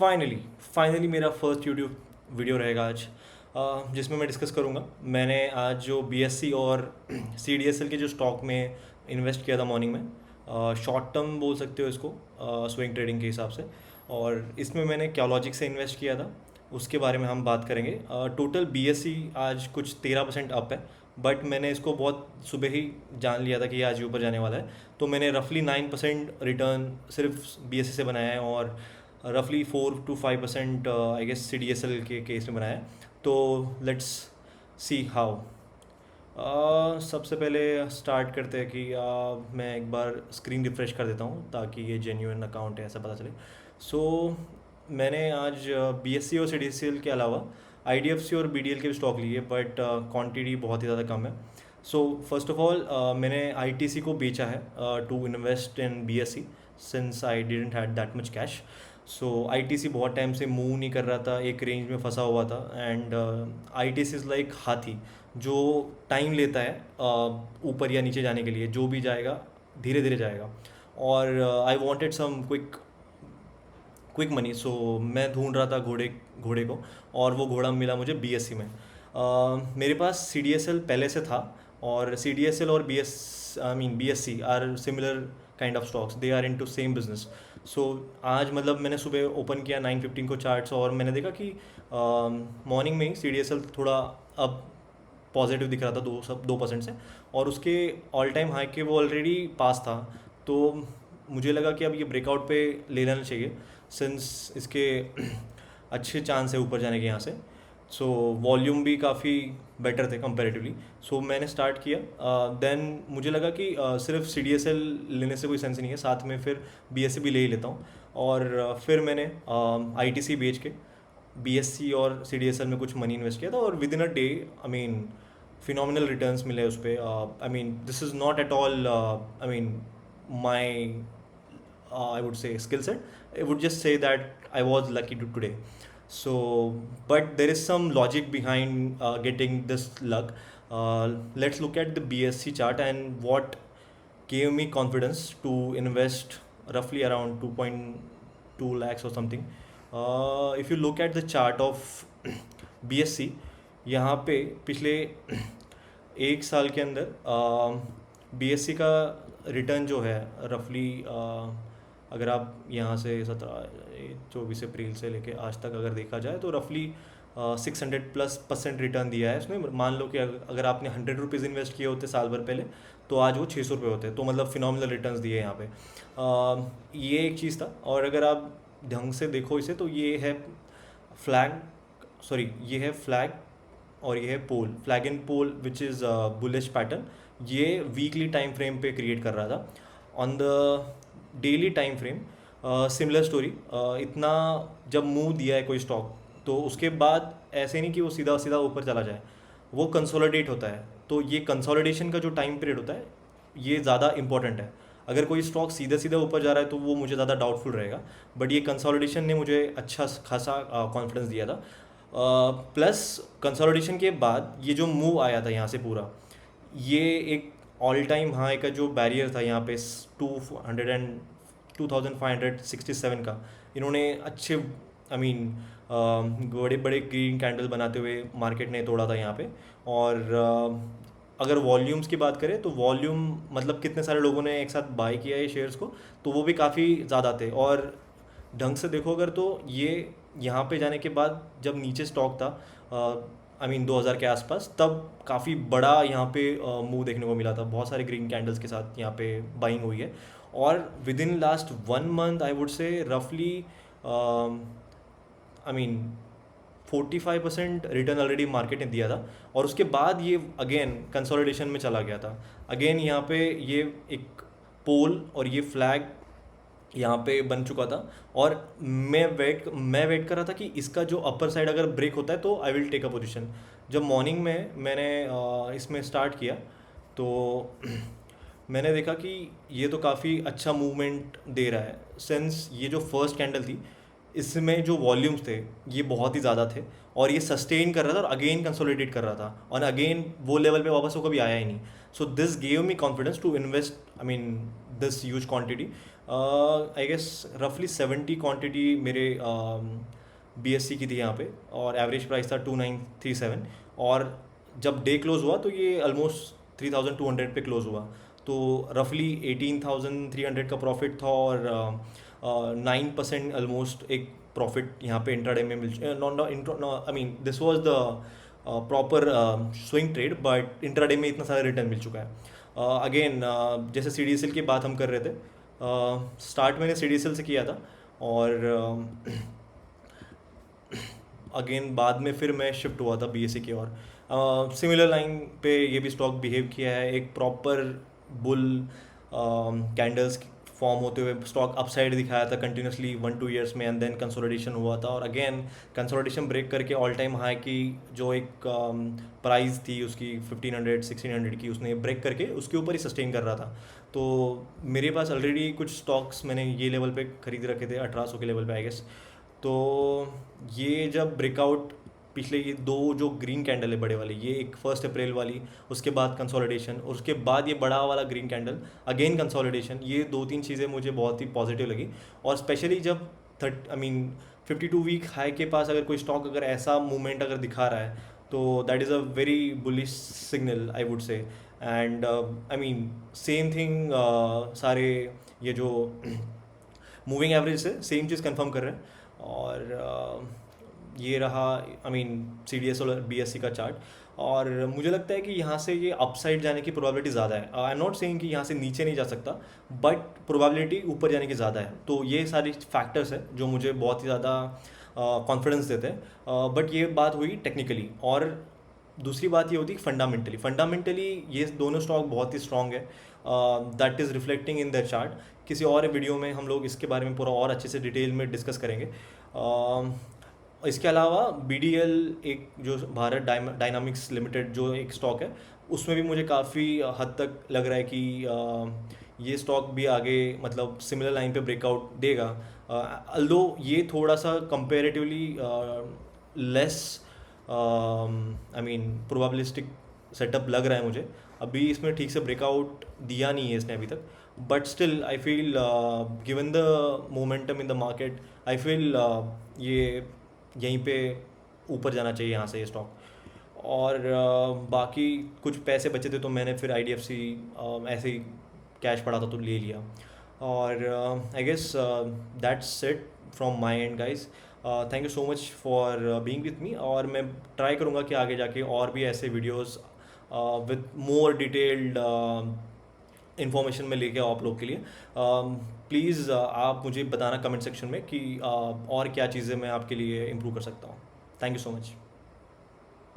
Finally finally मेरा first YouTube video रहेगा आज, जिसमें मैं डिस्कस करूँगा मैंने आज जो बीएससी और सीडीएसएल के जो स्टॉक में इन्वेस्ट किया था मॉर्निंग में। शॉर्ट टर्म बोल सकते हो इसको, स्विंग ट्रेडिंग के हिसाब से। और इसमें मैंने क्योलॉजिक से इन्वेस्ट किया था, उसके बारे में हम बात करेंगे। टोटल बीएससी आज कुछ 13% अप है, बट मैंने इसको बहुत सुबह ही जान लिया था कि ये आज ही ऊपर जाने वाला है। तो मैंने रफली 9% रिटर्न सिर्फ बीएससी से बनाया है, और रफली 4 to 5% I guess C D S L के केस में बनाया है। तो लेट्स सी हाउ। सबसे पहले स्टार्ट करते हैं कि मैं एक बार स्क्रीन रिफ्रेश कर देता हूँ ताकि ये जेन्यून अकाउंट है ऐसा पता चले। सो मैंने आज बी एस सी और सी डी एस एल के अलावा आई डी एफ सी और बी डी एल के भी स्टॉक लिए, बट क्वान्टिटी बहुत ही ज़्यादा कम है। सो फर्स्ट ऑफ ऑल मैंने आई टी सी को बेचा है to invest in B S C, since I didn't had that much cash. So I T C बहुत टाइम से मूव नहीं कर रहा था, एक रेंज में फंसा हुआ था। And I T C is like हाथी जो टाइम लेता है ऊपर या नीचे जाने के लिए। जो भी जाएगा धीरे धीरे जाएगा, और I wanted some quick quick money. So मैं ढूंढ रहा था घोड़े घोड़े को, और वो घोड़ा मिला मुझे बी एस सी में। मेरे पास सी डी एस एल पहले से था, और सी डी एस एल और B S C are similar kind of stocks, they are into same business. So आज मतलब मैंने सुबह ओपन किया 9:15 को चार्ट्स, और मैंने देखा कि मॉर्निंग में ही सी डी एस एल थोड़ा अब पॉजिटिव दिख रहा था 2% से, और उसके ऑल टाइम हाई के वो ऑलरेडी पास था। तो मुझे लगा कि अब ये ब्रेकआउट पे ले लेना चाहिए, सिंस इसके अच्छे चांस है ऊपर जाने के यहाँ से। सो वॉल्यूम भी काफ़ी बेटर थे कंपैरेटिवली। सो मैंने स्टार्ट किया। देन मुझे लगा कि सिर्फ सी डी एस एल लेने से कोई सेंस नहीं है, साथ में फिर बी एस सी भी ले ही लेता हूँ। और फिर मैंने आई टी सी बेच के बी एस सी और सी डी एस एल में कुछ मनी इन्वेस्ट किया था, और with in a day I mean phenomenal returns मिले उस पर। आई mean this is not at all I mean my I would say skill set. I would just say that I was lucky to today. So, but there is some logic behind getting this luck. Let's look at the BSC chart and what gave me confidence to invest roughly around 2.2 lakhs or something. If you look at the chart of BSC, यहाँ पे पिछले एक साल के अंदर BSC का return जो है रफली, अगर आप यहाँ से 24 अप्रैल से लेके आज तक अगर देखा जाए तो रफली 600+% रिटर्न दिया है उसने। मान लो कि अगर आपने 100 रुपीज़ इन्वेस्ट किए होते साल भर पहले, तो आज वो 600 रुपये होते। तो मतलब फिनोमिनल रिटर्न्स दिए यहाँ पे। ये एक चीज़ था। और अगर आप ढंग से देखो इसे तो ये है फ्लैग, सॉरी ये है फ्लैग, और ये है pole, flag and pole which is bullish pattern. ये वीकली टाइम फ्रेम पे क्रिएट कर रहा था। On the daily time frame similar story. इतना जब मूव दिया है कोई स्टॉक, तो उसके बाद ऐसे नहीं कि वो सीधा सीधा ऊपर चला जाए, वो कंसोलिडेट होता है। तो ये कंसोलिडेशन का जो टाइम पीरियड होता है ये ज़्यादा इंपॉर्टेंट है। अगर कोई स्टॉक सीधा सीधा ऊपर जा रहा है तो वो मुझे ज़्यादा डाउटफुल रहेगा, बट ये कंसोलिडेशन ने मुझे अच्छा खासा कॉन्फिडेंस दिया था। प्लस कंसोलिडेशन के बाद ये जो मूव आया था यहाँ से पूरा, ये एक ऑल टाइम हाई का जो बैरियर था यहाँ पे 2567 का, इन्होंने अच्छे आई मीन बड़े बड़े ग्रीन कैंडल बनाते हुए मार्केट ने तोड़ा था यहाँ पे। और अगर वॉल्यूम्स की बात करें तो वॉल्यूम मतलब कितने सारे लोगों ने एक साथ बाय किया है शेयर्स को, तो वो भी काफ़ी ज़्यादा थे। और ढंग से देखो अगर तो ये यहाँ पे जाने के बाद जब नीचे स्टॉक था आई मीन 2000 के आसपास, तब काफ़ी बड़ा यहाँ पे मूव देखने को मिला था, बहुत सारे ग्रीन कैंडल्स के साथ यहाँ पे बाइंग हुई है। और within last 1 month I would say रफली I mean 45% return already market ने दिया था। और उसके बाद ये अगेन कंसोलिडेशन में चला गया था। अगेन यहाँ पे ये एक पोल और ये फ्लैग यहाँ पे बन चुका था, और मैं वेट कर रहा था कि इसका जो अपर साइड अगर ब्रेक होता है तो I will take a position. जब मॉर्निंग में मैंने इसमें स्टार्ट किया तो मैंने देखा कि ये तो काफ़ी अच्छा मूवमेंट दे रहा है, सिंस ये जो फर्स्ट कैंडल थी इसमें जो वॉल्यूम्स थे ये बहुत ही ज़्यादा थे, और ये सस्टेन कर रहा था और अगेन कंसोलिडेट कर रहा था, और अगेन वो लेवल पे वापस वो कभी आया ही नहीं। So this gave me confidence to invest I mean this huge quantity. I guess रफली 70 क्वांटिटी मेरे BSC की थी यहाँ पे, और एवरेज प्राइस था 2937। और जब डे क्लोज हुआ तो ये ऑलमोस्ट 3200 पे क्लोज हुआ। तो रफली 18,300 का प्रॉफिट था, और 9% ऑलमोस्ट एक प्रॉफिट यहाँ पे इंट्राडे में मिल, not I mean this was the proper swing trade, but intraday में इतना सारा रिटर्न मिल चुका है। अगेन जैसे CDSL की बात हम कर रहे थे, स्टार्ट मैंने CDSL से किया था, और अगेन बाद में फिर मैं शिफ्ट हुआ था BSC की ओर। सिमिलर लाइन पे ये भी स्टॉक बिहेव किया है, एक प्रॉपर बुल कैंडल्स फॉर्म होते हुए स्टॉक अपसाइड दिखाया था कंटिन्यूसली 1-2 ईयर्स में, एंड देन कंसोलिडेशन हुआ था, और अगेन कंसोलिडेशन ब्रेक करके ऑल टाइम हाई की जो एक प्राइस थी उसकी 1500-1600 की, उसने ब्रेक करके उसके ऊपर ही सस्टेन कर रहा था। तो मेरे पास ऑलरेडी कुछ स्टॉक्स मैंने ये लेवल पे खरीद रखे थे, 1800 के लेवल पे आई गेस। तो ये जब ब्रेकआउट, पिछले ये दो जो ग्रीन कैंडल है बड़े वाले, ये एक 1 अप्रैल वाली, उसके बाद कंसोलिडेशन, और उसके बाद ये बड़ा वाला ग्रीन कैंडल, अगेन कंसोलिडेशन, ये 2-3 चीज़ें मुझे बहुत ही पॉजिटिव लगी। और स्पेशली जब 52 वीक हाई के पास अगर कोई स्टॉक अगर ऐसा मूवमेंट अगर दिखा रहा है, तो that is a very bullish signal I would से। And I mean same thing, सारे ये जो मूविंग एवरेज से सेम चीज़ कंफर्म कर रहे हैं। और ये रहा आई मीन CDSL और BSC का चार्ट, और मुझे लगता है कि यहाँ से ये अपसाइड जाने की प्रोबेबिलिटी ज़्यादा है। आई एम नॉट सेइंग कि यहाँ से नीचे नहीं जा सकता, बट प्रोबेबिलिटी ऊपर जाने की ज़्यादा है। तो ये सारी फैक्टर्स है जो मुझे बहुत ही ज़्यादा कॉन्फिडेंस देते हैं। बट ये बात हुई टेक्निकली, और दूसरी बात ये होती है फंडामेंटली ये दोनों स्टॉक बहुत ही स्ट्रांग है, that is reflecting in the chart. किसी और वीडियो में हम लोग इसके बारे में पूरा और अच्छे से डिटेल में डिस्कस करेंगे। इसके अलावा BDL, एक जो भारत डायनामिक्स लिमिटेड जो एक स्टॉक है, उसमें भी मुझे काफ़ी हद तक लग रहा है कि ये स्टॉक भी आगे मतलब सिमिलर लाइन पे ब्रेकआउट देगा। अल्दो ये थोड़ा सा comparatively less I mean probabilistic setup लग रहा है मुझे, अभी इसमें ठीक से ब्रेकआउट दिया नहीं है इसने अभी तक। But still I feel given the momentum in the market, I feel ये यहीं पे ऊपर जाना चाहिए यहाँ से ये स्टॉक। और बाकी कुछ पैसे बचे थे तो मैंने फिर IDFC ऐसे ही कैश पड़ा था तो ले लिया। और I guess that's it from my end guys. Thank you so much for being with me, और मैं ट्राई करूँगा कि आगे जाके और भी ऐसे videos with more detailed information में लेके आओ आप लोग के लिए। प्लीज़ आप मुझे बताना कमेंट सेक्शन में कि और क्या चीज़ें मैं आपके लिए इम्प्रूव कर सकता हूँ। Thank you so much.